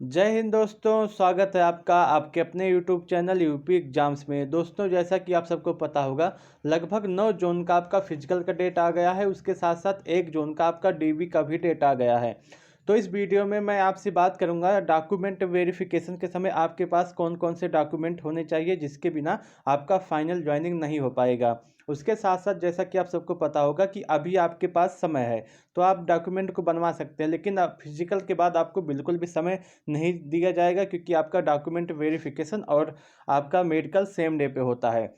जय हिंद दोस्तों, स्वागत है आपका आपके अपने यूट्यूब चैनल यूपी एग्जाम्स में। दोस्तों, जैसा कि आप सबको पता होगा, लगभग 9 जून का आपका फिजिकल का डेट आ गया है। उसके साथ साथ 1 जून का आपका डीबी का भी डेट आ गया है। तो इस वीडियो में मैं आपसे बात करूंगा डॉक्यूमेंट वेरिफिकेशन के समय आपके पास कौन कौन से डॉक्यूमेंट होने चाहिए जिसके बिना आपका फाइनल ज्वाइनिंग नहीं हो पाएगा। उसके साथ साथ जैसा कि आप सबको पता होगा कि अभी आपके पास समय है, तो आप डॉक्यूमेंट को बनवा सकते हैं, लेकिन अब फिजिकल के बाद आपको बिल्कुल भी समय नहीं दिया जाएगा, क्योंकि आपका डॉक्यूमेंट वेरिफिकेशन और आपका मेडिकल सेम डे पे होता है।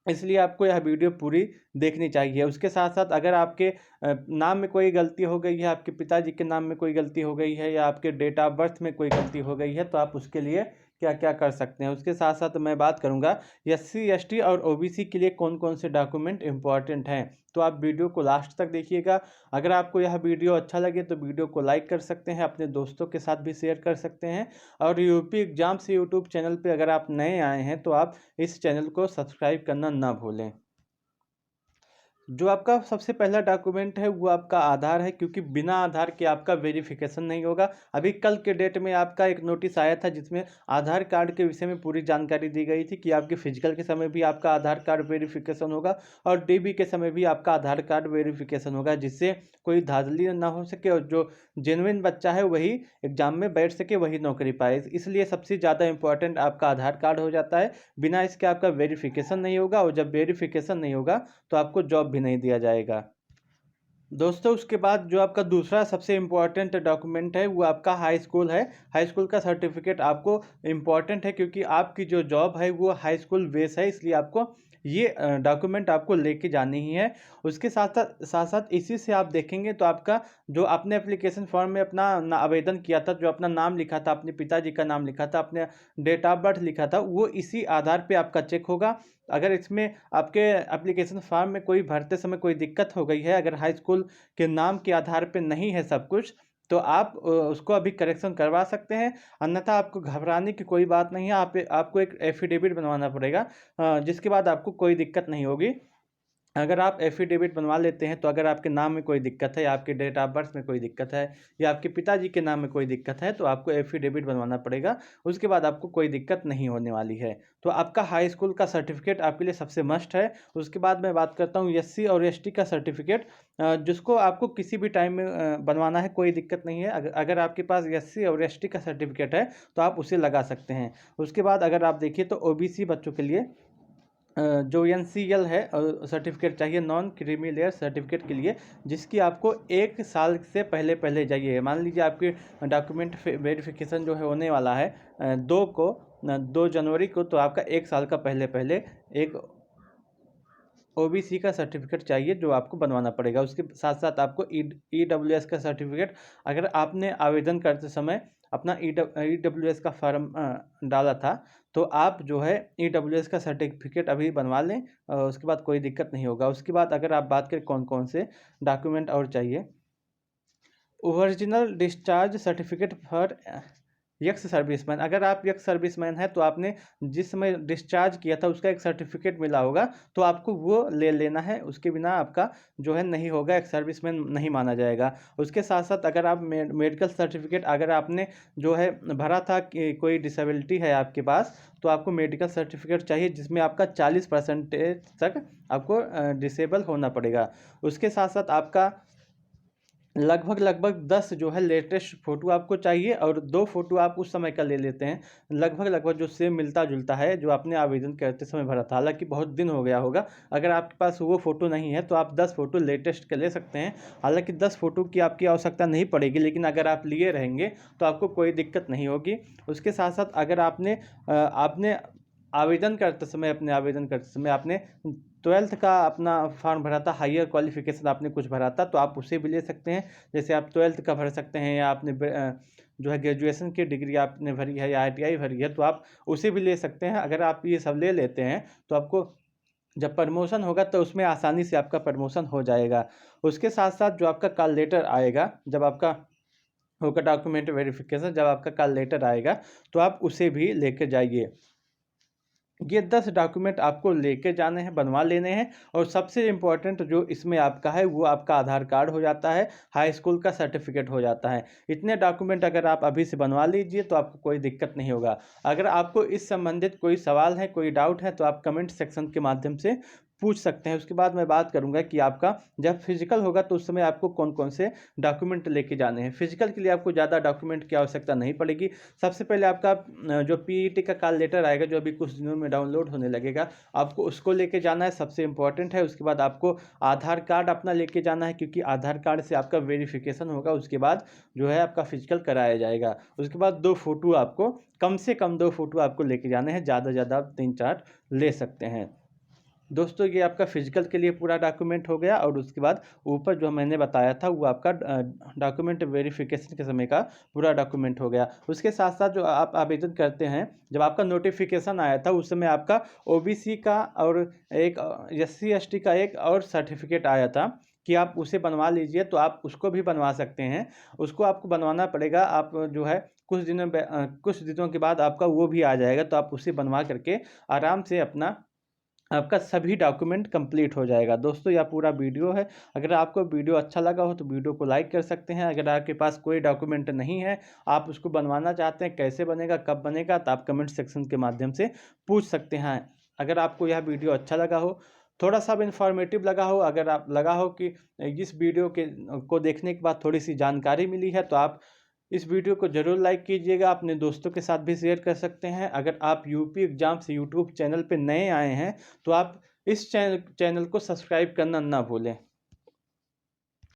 इसलिए आपको यह वीडियो पूरी देखनी चाहिए। उसके साथ साथ अगर आपके नाम में कोई गलती हो गई है, आपके पिताजी के नाम में कोई गलती हो गई है या आपके डेट ऑफ बर्थ में कोई गलती हो गई है, तो आप उसके लिए क्या क्या कर सकते हैं। उसके साथ साथ मैं बात करूंगा एससी एसटी और ओबीसी के लिए कौन कौन से डॉक्यूमेंट इंपॉर्टेंट हैं। तो आप वीडियो को लास्ट तक देखिएगा। अगर आपको यह वीडियो अच्छा लगे तो वीडियो को लाइक कर सकते हैं, अपने दोस्तों के साथ भी शेयर कर सकते हैं। और यूपी एग्जाम्स यूट्यूब चैनल पे अगर आप नए आए हैं तो आप इस चैनल को सब्सक्राइब करना ना भूलें। जो आपका सबसे पहला डॉक्यूमेंट है वो आपका आधार है, क्योंकि बिना आधार के आपका वेरिफिकेशन नहीं होगा। अभी कल के डेट में आपका एक नोटिस आया था जिसमें आधार कार्ड के विषय में पूरी जानकारी दी गई थी कि आपके फिजिकल के समय भी आपका आधार कार्ड वेरिफिकेशन होगा और डीबी के समय भी आपका आधार कार्ड वेरिफिकेशन होगा, जिससे कोई धांधली ना हो सके और जो जेन्युइन बच्चा है वही एग्जाम में बैठ सके, वही नौकरी पाए। इसलिए सबसे ज़्यादा इंपॉर्टेंट आपका आधार कार्ड हो जाता है। बिना इसके आपका वेरिफिकेशन नहीं होगा, और जब वेरिफिकेशन नहीं होगा तो आपको जॉब भी नहीं दिया जाएगा। दोस्तों, उसके बाद जो आपका दूसरा सबसे इम्पोर्टेंट डॉक्यूमेंट है वो आपका हाई स्कूल है। हाई स्कूल का सर्टिफिकेट आपको इम्पॉर्टेंट है, क्योंकि आपकी जो जॉब है वो हाई स्कूल बेस है, इसलिए आपको ये डॉक्यूमेंट आपको लेके जानी ही है। उसके साथ साथ इसी से आप देखेंगे तो आपका जो आपने एप्लीकेशन फॉर्म में अपना आवेदन किया था, जो अपना नाम लिखा था, अपने पिताजी का नाम लिखा था, अपने डेट ऑफ बर्थ लिखा था, वो इसी आधार पे आपका चेक होगा। अगर इसमें आपके एप्लीकेशन फॉर्म में कोई भरते समय कोई दिक्कत हो गई है, अगर हाई स्कूल के नाम के आधार पे नहीं है सब कुछ, तो आप उसको अभी करेक्शन करवा सकते हैं। अन्यथा आपको घबराने की कोई बात नहीं है। आपको एक एफिडेविट बनवाना पड़ेगा, जिसके बाद आपको कोई दिक्कत नहीं होगी। अगर आप एफिडेविट बनवा लेते हैं तो अगर आपके नाम में कोई दिक्कत है, या आपके डेट ऑफ बर्थ में कोई दिक्कत है, या आपके पिताजी के नाम में कोई दिक्कत है, तो आपको एफिडेविट बनवाना पड़ेगा। उसके बाद आपको कोई दिक्कत नहीं होने वाली है। तो आपका हाई स्कूल का सर्टिफिकेट आपके लिए सबसे मस्ट है। उसके बाद मैं बात करता हूँ एससी और एसटी का सर्टिफिकेट, जिसको आपको किसी भी टाइम में बनवाना है, कोई दिक्कत नहीं है। अगर आपके पास एससी और एसटी का सर्टिफिकेट है तो आप उसे लगा सकते हैं। उसके बाद अगर आप देखिए तो ओबीसी बच्चों के लिए जो एनसीएल है सर्टिफिकेट चाहिए, नॉन क्रीमी लेयर सर्टिफिकेट के लिए, जिसकी आपको 1 साल से पहले पहले चाहिए। मान लीजिए आपके डॉक्यूमेंट वेरिफिकेशन जो है होने वाला है 2 जनवरी को, तो आपका 1 साल का पहले पहले एक ओबीसी का सर्टिफिकेट चाहिए जो आपको बनवाना पड़ेगा। उसके साथ साथ आपको ईडब्ल्यूएस का सर्टिफिकेट, अगर आपने आवेदन करते समय अपना ईडब्ल्यूएस का फॉर्म डाला था, तो आप जो है ईडब्ल्यूएस का सर्टिफिकेट अभी बनवा लें, उसके बाद कोई दिक्कत नहीं होगा। उसके बाद अगर आप बात करें कौन कौन से डॉक्यूमेंट और चाहिए, original discharge certificate for x serviceman. अगर आप यक्स सर्विसमैन हैं तो आपने जिस समय डिस्चार्ज किया था उसका एक सर्टिफिकेट मिला होगा, तो आपको वो ले लेना है। उसके बिना आपका जो है नहीं होगा, एक सर्विसमैन नहीं माना जाएगा। उसके साथ साथ अगर आप मेडिकल सर्टिफिकेट, अगर आपने जो है भरा था कि कोई डिसेबिलिटी है आपके पास, तो आपको मेडिकल सर्टिफिकेट चाहिए जिसमें आपका 40% तक आपको डिसेबल होना पड़ेगा। उसके साथ साथ आपका लगभग लगभग 10 जो है लेटेस्ट फ़ोटो आपको चाहिए, और 2 फ़ोटो आप उस समय का ले लेते हैं लगभग लगभग जो सेम मिलता जुलता है जो आपने आवेदन करते समय भरा था। हालांकि बहुत दिन हो गया होगा, अगर आपके पास वो फ़ोटो नहीं है तो आप 10 फ़ोटो लेटेस्ट के ले सकते हैं। हालांकि 10 फ़ोटो की आपकी आवश्यकता नहीं पड़ेगी, लेकिन अगर आप लिए रहेंगे तो आपको कोई दिक्कत नहीं होगी। उसके साथ साथ अगर आपने आवेदन करते समय आपने 12th का अपना फॉर्म भरा था, हायर क्वालिफिकेशन आपने कुछ भरा था, तो आप उसे भी ले सकते हैं। जैसे आप 12th का भर सकते हैं, या आपने जो है ग्रेजुएशन की डिग्री आपने भरी है या आईटीआई भरी है, तो आप उसे भी ले सकते हैं। अगर आप ये सब ले लेते हैं तो आपको जब प्रमोशन होगा तो उसमें आसानी से आपका प्रमोशन हो जाएगा। उसके साथ साथ जो आपका कॉल लेटर आएगा, जब आपका होगा डॉक्यूमेंट वेरिफिकेशन, जब आपका कॉल लेटर आएगा तो आप उसे भी लेकर जाइए। ये 10 डॉक्यूमेंट आपको लेके जाने हैं, बनवा लेने हैं। और सबसे इम्पोर्टेंट जो इसमें आपका है वो आपका आधार कार्ड हो जाता है, हाई स्कूल का सर्टिफिकेट हो जाता है। इतने डॉक्यूमेंट अगर आप अभी से बनवा लीजिए तो आपको कोई दिक्कत नहीं होगा। अगर आपको इस संबंधित कोई सवाल है, कोई डाउट है, तो आप कमेंट सेक्शन के माध्यम से पूछ सकते हैं। उसके बाद मैं बात करूंगा कि आपका जब फिजिकल होगा तो उस समय आपको कौन कौन से डॉक्यूमेंट लेके जाने हैं। फिजिकल के लिए आपको ज़्यादा डॉक्यूमेंट की आवश्यकता नहीं पड़ेगी। सबसे पहले आपका जो पीईटी का कॉल लेटर आएगा, जो अभी कुछ दिनों में डाउनलोड होने लगेगा, आपको उसको लेके जाना है, सबसे इम्पोर्टेंट है। उसके बाद आपको आधार कार्ड अपना लेके जाना है, क्योंकि आधार कार्ड से आपका वेरिफिकेशन होगा। उसके बाद जो है आपका फिजिकल कराया जाएगा। उसके बाद 2 फोटो आपको, कम से कम 2 फोटो आपको लेके जाने हैं, ज़्यादा से ज़्यादा आप 3-4 ले सकते हैं। दोस्तों ये आपका फिजिकल के लिए पूरा डॉक्यूमेंट हो गया। और उसके बाद ऊपर जो मैंने बताया था वो आपका डॉक्यूमेंट वेरिफिकेशन के समय का पूरा डॉक्यूमेंट हो गया। उसके साथ साथ जो आप आवेदन करते हैं, जब आपका नोटिफिकेशन आया था उस समय आपका ओबीसी का और एक एससी एसटी का एक और सर्टिफिकेट आया था कि आप उसे बनवा लीजिए, तो आप उसको भी बनवा सकते हैं। उसको आपको बनवाना पड़ेगा। आप जो है कुछ दिनों के बाद आपका वो भी आ जाएगा, तो आप उसे बनवा करके आराम से अपना आपका सभी डॉक्यूमेंट कंप्लीट हो जाएगा। दोस्तों यह पूरा वीडियो है। अगर आपको वीडियो अच्छा लगा हो तो वीडियो को लाइक कर सकते हैं। अगर आपके पास कोई डॉक्यूमेंट नहीं है, आप उसको बनवाना चाहते हैं, कैसे बनेगा, कब बनेगा, तो आप कमेंट सेक्शन के माध्यम से पूछ सकते हैं। अगर आपको यह वीडियो अच्छा लगा हो, थोड़ा सा भी इंफॉर्मेटिव लगा हो, अगर आप लगा हो कि इस वीडियो के को देखने के बाद थोड़ी सी जानकारी मिली है, तो आप इस वीडियो को ज़रूर लाइक कीजिएगा। अपने दोस्तों के साथ भी शेयर कर सकते हैं। अगर आप यूपी एग्जाम्स यूट्यूब चैनल पे नए आए हैं तो आप इस चैनल को सब्सक्राइब करना ना भूलें।